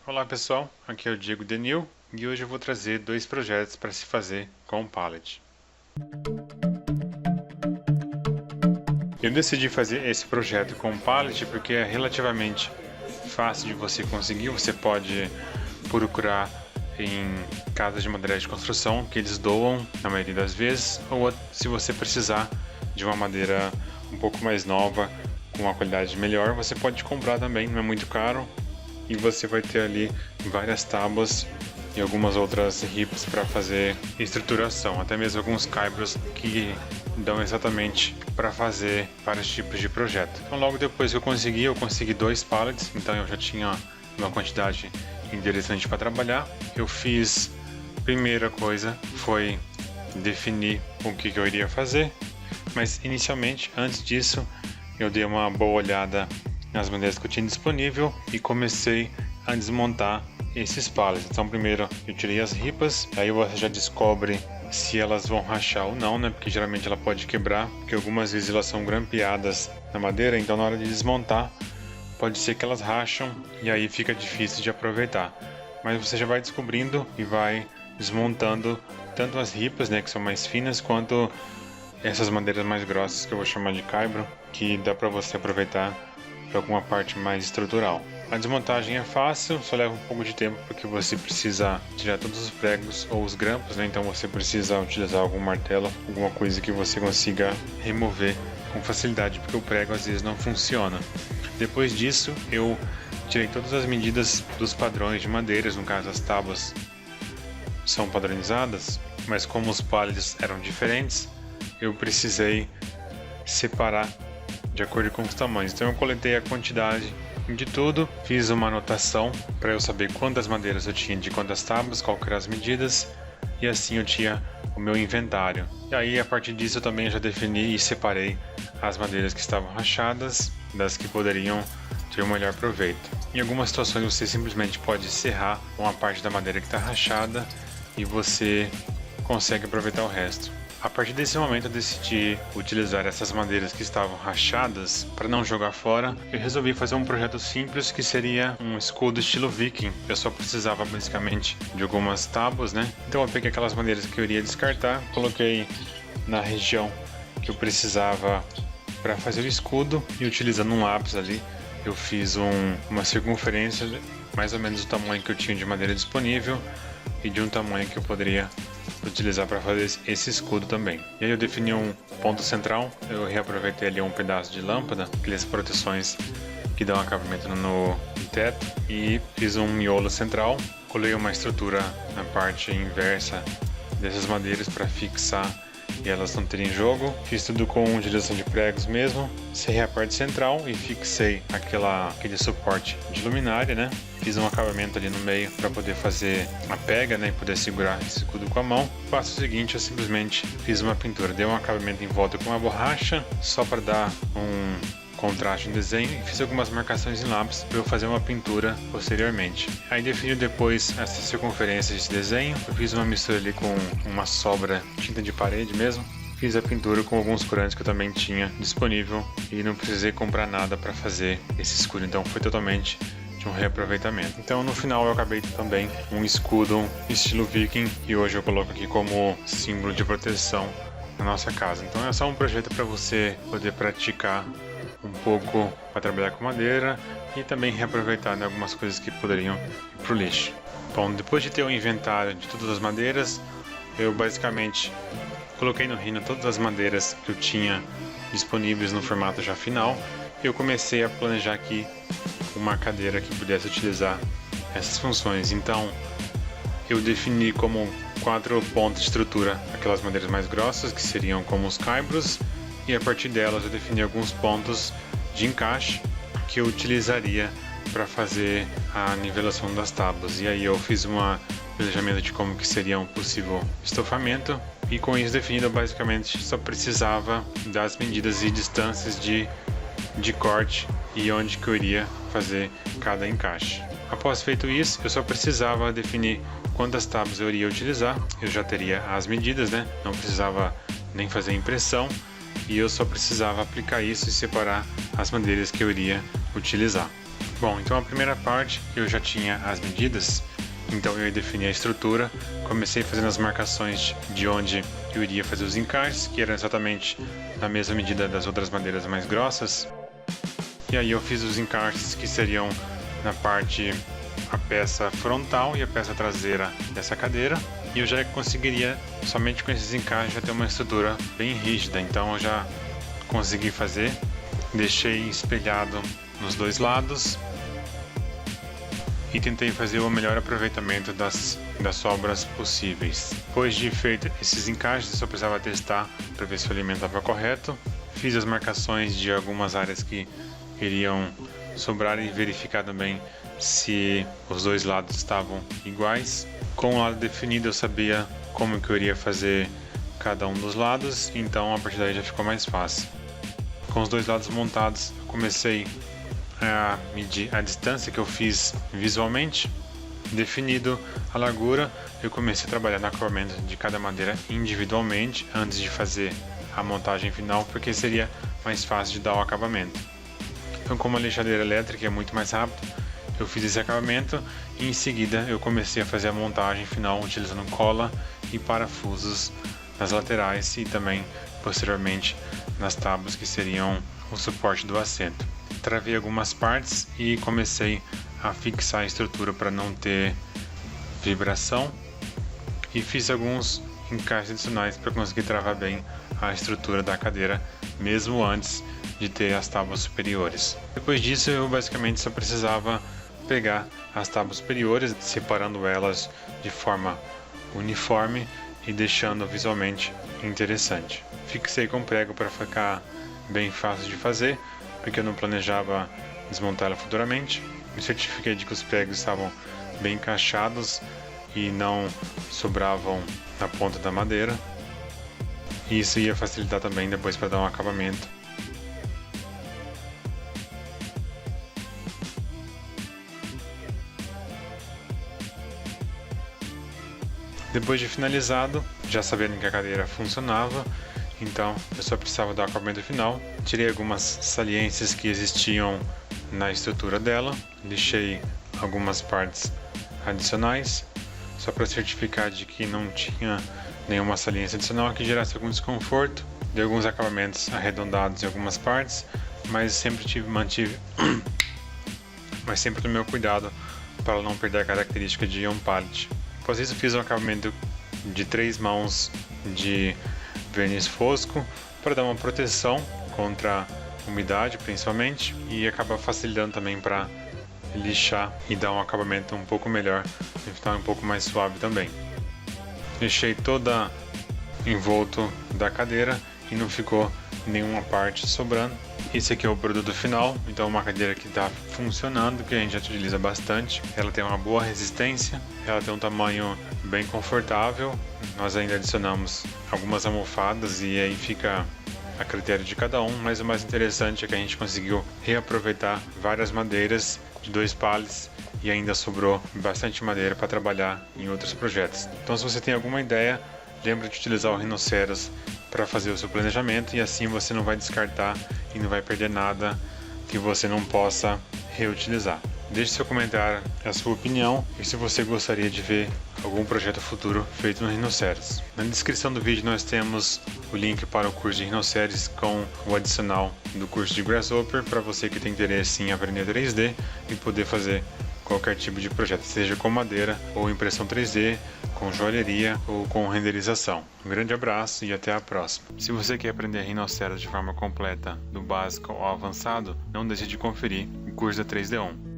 Olá pessoal, aqui é o Diego Denil e hoje eu vou trazer dois projetos para se fazer com o pallet. Eu decidi fazer esse projeto com o pallet porque é relativamente fácil de você conseguir. Você pode procurar em casas de madeira de construção que eles doam na maioria das vezes, ou se você precisar de uma madeira um pouco mais nova, com uma qualidade melhor, você pode comprar também, não é muito caro. E você vai ter ali várias tábuas e algumas outras ripas para fazer estruturação, até mesmo alguns caibros que dão exatamente para fazer vários tipos de projeto. Então logo depois que eu consegui 2 pallets, então eu já tinha uma quantidade interessante para trabalhar. Eu fiz, primeira coisa foi definir o que eu iria fazer, mas inicialmente, antes disso, eu dei uma boa olhada nas madeiras que eu tinha disponível e comecei a desmontar esses pallets. Então primeiro eu tirei as ripas, aí você já descobre se elas vão rachar ou não, né? Porque geralmente ela pode quebrar, porque algumas vezes elas são grampeadas na madeira, então na hora de desmontar pode ser que elas racham e aí fica difícil de aproveitar. Mas você já vai descobrindo e vai desmontando tanto as ripas, né, que são mais finas, quanto essas madeiras mais grossas que eu vou chamar de caibro, que dá para você aproveitar para alguma parte mais estrutural. A desmontagem é fácil, só leva um pouco de tempo porque você precisa tirar todos os pregos ou os grampos, né? Então você precisa utilizar algum martelo, alguma coisa que você consiga remover com facilidade, porque o prego às vezes não funciona. Depois disso, eu tirei todas as medidas dos padrões de madeiras, no caso as tábuas são padronizadas, mas como os pallets eram diferentes, eu precisei separar de acordo com os tamanhos. Então eu coletei a quantidade de tudo, fiz uma anotação para eu saber quantas madeiras eu tinha de quantas tábuas, qual eram as medidas, e assim eu tinha o meu inventário. E aí a partir disso eu também já defini e separei as madeiras que estavam rachadas das que poderiam ter o melhor proveito. Em algumas situações você simplesmente pode serrar uma parte da madeira que está rachada e você consegue aproveitar o resto. A partir desse momento eu decidi utilizar essas madeiras que estavam rachadas para não jogar fora. Eu resolvi fazer um projeto simples que seria um escudo estilo viking. Eu só precisava basicamente de algumas tábuas, né? Então eu peguei aquelas madeiras que eu iria descartar, coloquei na região que eu precisava para fazer o escudo e utilizando um lápis ali eu fiz uma circunferência mais ou menos do tamanho que eu tinha de madeira disponível e de um tamanho que eu poderia utilizar para fazer esse escudo também. E aí eu defini um ponto central, eu reaproveitei ali um pedaço de lâmpada, aquelas proteções que dão acabamento no teto, e fiz um miolo central, colei uma estrutura na parte inversa dessas madeiras para fixar e elas não terem jogo. Fiz tudo com utilização de pregos mesmo, serrei a parte central e fixei aquele suporte de luminária, né? Fiz um acabamento ali no meio para poder fazer a pega, né, e poder segurar esse escudo com a mão. O passo seguinte eu simplesmente fiz uma pintura, dei um acabamento em volta com uma borracha, só para dar um contraste no desenho, e fiz algumas marcações em lápis para eu fazer uma pintura posteriormente. Aí defini depois essa circunferência desse desenho, eu fiz uma mistura ali com uma sobra tinta de parede mesmo. Fiz a pintura com alguns corantes que eu também tinha disponível e não precisei comprar nada para fazer esse escudo, então foi totalmente de um reaproveitamento. Então no final eu acabei também um escudo estilo viking e hoje eu coloco aqui como símbolo de proteção na nossa casa. Então é só um projeto para você poder praticar um pouco para trabalhar com madeira e também reaproveitar, né, algumas coisas que poderiam ir para o lixo. Bom, depois de ter o inventário de todas as madeiras, eu basicamente coloquei no Rhino todas as madeiras que eu tinha disponíveis no formato já final. Eu comecei a planejar aqui uma cadeira que pudesse utilizar essas funções. Então eu defini como 4 pontos de estrutura aquelas madeiras mais grossas, que seriam como os caibros, e a partir delas eu defini alguns pontos de encaixe que eu utilizaria para fazer a nivelação das tábuas. E aí eu fiz um planejamento de como que seria um possível estofamento, e com isso definido eu basicamente só precisava das medidas e distâncias de corte e onde que eu iria fazer cada encaixe. Após feito isso, eu só precisava definir quantas tábuas eu iria utilizar. Eu já teria as medidas, né? Não precisava nem fazer impressão, e eu só precisava aplicar isso e separar as madeiras que eu iria utilizar. Bom, então a primeira parte eu já tinha as medidas, então eu defini a estrutura, comecei fazendo as marcações de onde eu iria fazer os encaixes, que eram exatamente na mesma medida das outras madeiras mais grossas. E aí eu fiz os encaixes que seriam na parte, a peça frontal e a peça traseira dessa cadeira. E eu já conseguiria, somente com esses encaixes, já ter uma estrutura bem rígida. Então eu já consegui fazer, deixei espelhado nos dois lados e tentei fazer o melhor aproveitamento das sobras possíveis. Depois de feito esses encaixes, eu só precisava testar para ver se o alimento estava correto. Fiz as marcações de algumas áreas que iriam sobrar e verificar também se os dois lados estavam iguais. Com o lado definido, eu sabia como que eu iria fazer cada um dos lados, então a partir daí já ficou mais fácil. Com os dois lados montados, eu comecei a medir a distância que eu fiz visualmente. Definido a largura, eu comecei a trabalhar no acabamento de cada madeira individualmente antes de fazer a montagem final, porque seria mais fácil de dar o acabamento. Então, como a lixadeira elétrica é muito mais rápido, eu fiz esse acabamento e em seguida eu comecei a fazer a montagem final utilizando cola e parafusos nas laterais e também posteriormente nas tábuas que seriam o suporte do assento. Travei algumas partes e comecei a fixar a estrutura para não ter vibração e fiz alguns encaixes adicionais para conseguir travar bem a estrutura da cadeira mesmo antes de ter as tábuas superiores. Depois disso eu basicamente só precisava pegar as tábuas superiores, separando elas de forma uniforme e deixando visualmente interessante. Fixei com prego para ficar bem fácil de fazer, porque eu não planejava desmontá-la futuramente. Me certifiquei de que os pregos estavam bem encaixados e não sobravam na ponta da madeira. E isso ia facilitar também depois para dar um acabamento. Depois de finalizado, já sabendo que a cadeira funcionava, então eu só precisava do acabamento final. Tirei algumas saliências que existiam na estrutura dela, lixei algumas partes adicionais, só para certificar de que não tinha nenhuma saliência adicional que gerasse algum desconforto. Dei alguns acabamentos arredondados em algumas partes, mas sempre tomei cuidado para não perder a característica de um pallet. Após isso, fiz um acabamento de 3 mãos de verniz fosco para dar uma proteção contra umidade principalmente e acaba facilitando também para lixar e dar um acabamento um pouco melhor e ficar um pouco mais suave também. Deixei toda envolto da cadeira e não ficou nenhuma parte sobrando. Esse aqui é o produto final, então é uma cadeira que está funcionando, que a gente já utiliza bastante. Ela tem uma boa resistência, ela tem um tamanho bem confortável. Nós ainda adicionamos algumas almofadas e aí fica a critério de cada um, mas o mais interessante é que a gente conseguiu reaproveitar várias madeiras de 2 pallets e ainda sobrou bastante madeira para trabalhar em outros projetos. Então, se você tem alguma ideia, lembre de utilizar o Rhinoceros para fazer o seu planejamento e assim você não vai descartar e não vai perder nada que você não possa reutilizar. Deixe seu comentário, a sua opinião e se você gostaria de ver algum projeto futuro feito no Rhinoceros. Na descrição do vídeo nós temos o link para o curso de Rhinoceros com o adicional do curso de Grasshopper para você que tem interesse em aprender 3D e poder fazer qualquer tipo de projeto, seja com madeira ou impressão 3D, com joalheria ou com renderização. Um grande abraço e até a próxima. Se você quer aprender Rhinoceros de forma completa, do básico ao avançado, não deixe de conferir o curso da 3D1.